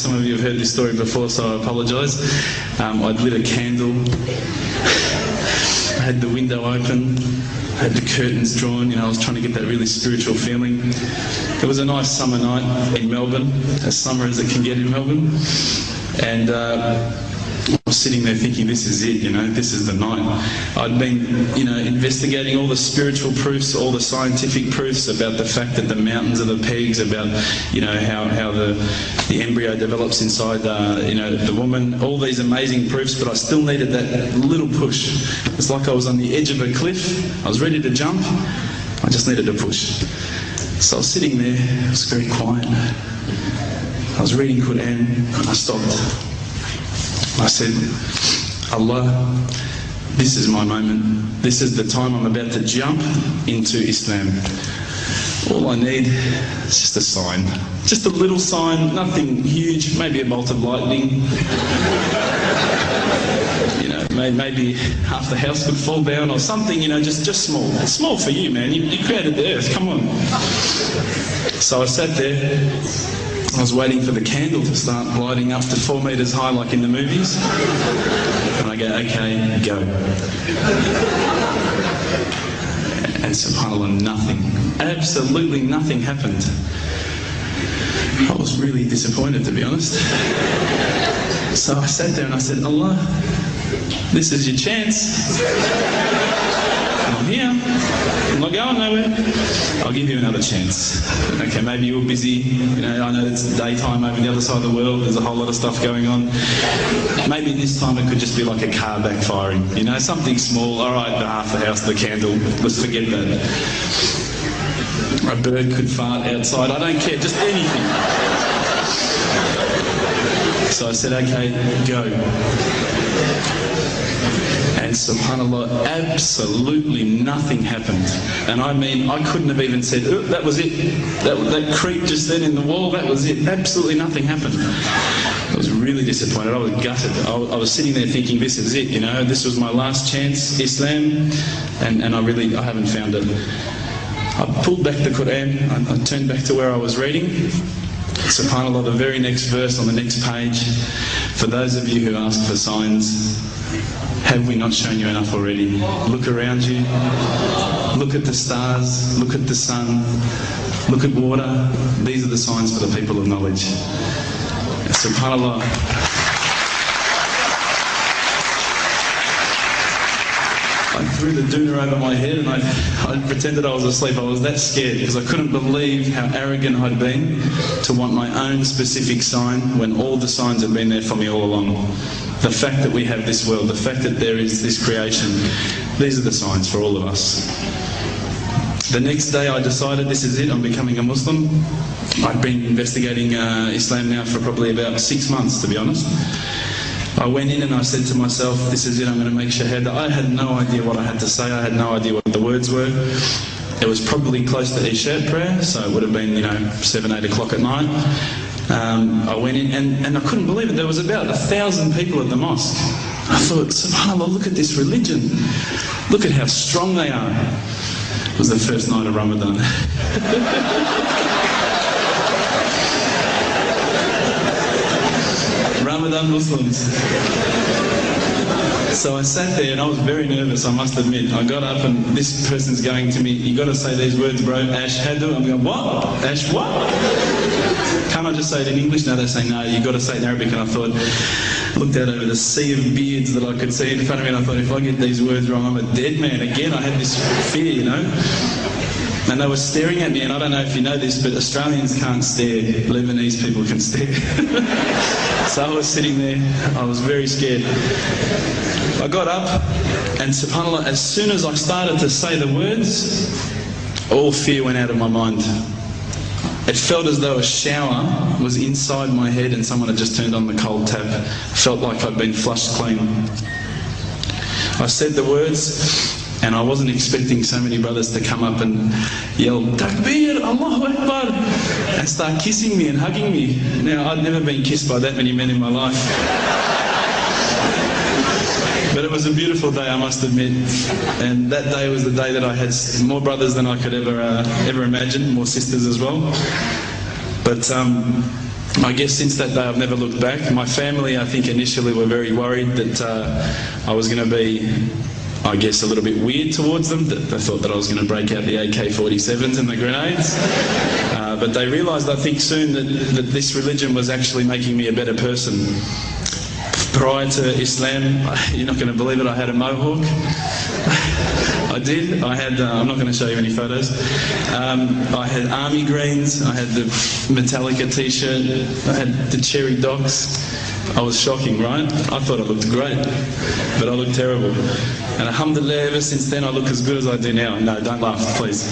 some of you have heard this story before, so I apologise. I'd lit a candle, I had the window open, I had the curtains drawn, you know, I was trying to get that really spiritual feeling. It was a nice summer night in Melbourne, as summer as it can get in Melbourne, and I was sitting there thinking, this is it, you know, this is the night. I'd been, you know, investigating all the spiritual proofs, all the scientific proofs about the fact that the mountains are the pegs, about, you know, how the embryo develops inside, you know, the woman, all these amazing proofs, but I still needed that little push. It's like I was on the edge of a cliff, I was ready to jump, I just needed a push. So I was sitting there, it was very quiet. I was reading Quran, and I stopped. I said, Allah, this is my moment. This is the time I'm about to jump into Islam. All I need is just a sign. Just a little sign, nothing huge, maybe a bolt of lightning. You know, maybe half the house could fall down or something, you know, just small. It's small for you, man. You created the earth, come on. So I sat there. I was waiting for the candle to start lighting up to 4 metres high like in the movies. And I go, okay, go. And subhanAllah, nothing. Absolutely nothing happened. I was really disappointed, to be honest. So I sat there and I said, Allah, this is your chance. I'm here. I'm not going nowhere. I'll give you another chance. Okay, maybe you're busy. You know, I know it's daytime over the other side of the world. There's a whole lot of stuff going on. Maybe this time it could just be like a car backfiring. You know, something small. All right, half the house, the candle. Let's forget that. A bird could fart outside. I don't care. Just anything. So I said, okay, go. And subhanAllah, absolutely nothing happened. And I mean, I couldn't have even said, oh, that was it. That creak just then in the wall, that was it. Absolutely nothing happened. I was really disappointed. I was gutted. I was sitting there thinking, this is it, you know, this was my last chance, Islam, and I haven't found it. I pulled back the Quran, I turned back to where I was reading. SubhanAllah, the very next verse on the next page, for those of you who ask for signs, have we not shown you enough already? Look around you, look at the stars, look at the sun, look at water. These are the signs for the people of knowledge. SubhanAllah. I threw the doona over my head and I pretended I was asleep. I was that scared because I couldn't believe how arrogant I'd been to want my own specific sign when all the signs had been there for me all along. The fact that we have this world, the fact that there is this creation, these are the signs for all of us. The next day I decided this is it, I'm becoming a Muslim. I'd been investigating Islam now for probably about 6 months, to be honest. I went in and I said to myself, this is it, I'm going to make shahada. I had no idea what I had to say, I had no idea what the words were. It was probably close to Isha prayer, so it would have been, you know, 7, 8 o'clock at night. I went in and I couldn't believe it, there was about 1,000 people at the mosque. I thought, subhanAllah, look at this religion. Look at how strong they are. It was the first night of Ramadan. Ramadan Muslims. So I sat there and I was very nervous, I must admit. I got up and this person's going to me, you got to say these words, bro, Ashhadu. I'm going, what? Ash what? Can't I just say it in English? No, they say no, you got to say it in Arabic. And I thought, looked out over the sea of beards that I could see in front of me and I thought, if I get these words wrong, I'm a dead man. Again, I had this fear, you know. And they were staring at me, and I don't know if you know this, but Australians can't stare. Lebanese people can stare. So I was sitting there, I was very scared. I got up, and subhanAllah, as soon as I started to say the words, all fear went out of my mind. It felt as though a shower was inside my head and someone had just turned on the cold tap. It felt like I'd been flushed clean. I said the words, and I wasn't expecting so many brothers to come up and yell, Takbir, Allahu Akbar, and start kissing me and hugging me. Now, I'd never been kissed by that many men in my life. But it was a beautiful day, I must admit. And that day was the day that I had more brothers than I could ever imagine, more sisters as well. But I guess since that day I've never looked back. My family, I think, initially were very worried that I was going to be, I guess, a little bit weird towards them. That they thought that I was going to break out the AK-47s and the grenades. But they realised, I think, soon that this religion was actually making me a better person. Prior to Islam, you're not going to believe it, I had a mohawk. I did. I had, I'm not going to show you any photos. I had army greens, I had the Metallica t-shirt, I had the cherry docs. I was shocking, right? I thought I looked great, but I looked terrible. And alhamdulillah, ever since then I look as good as I do now. No, don't laugh, please.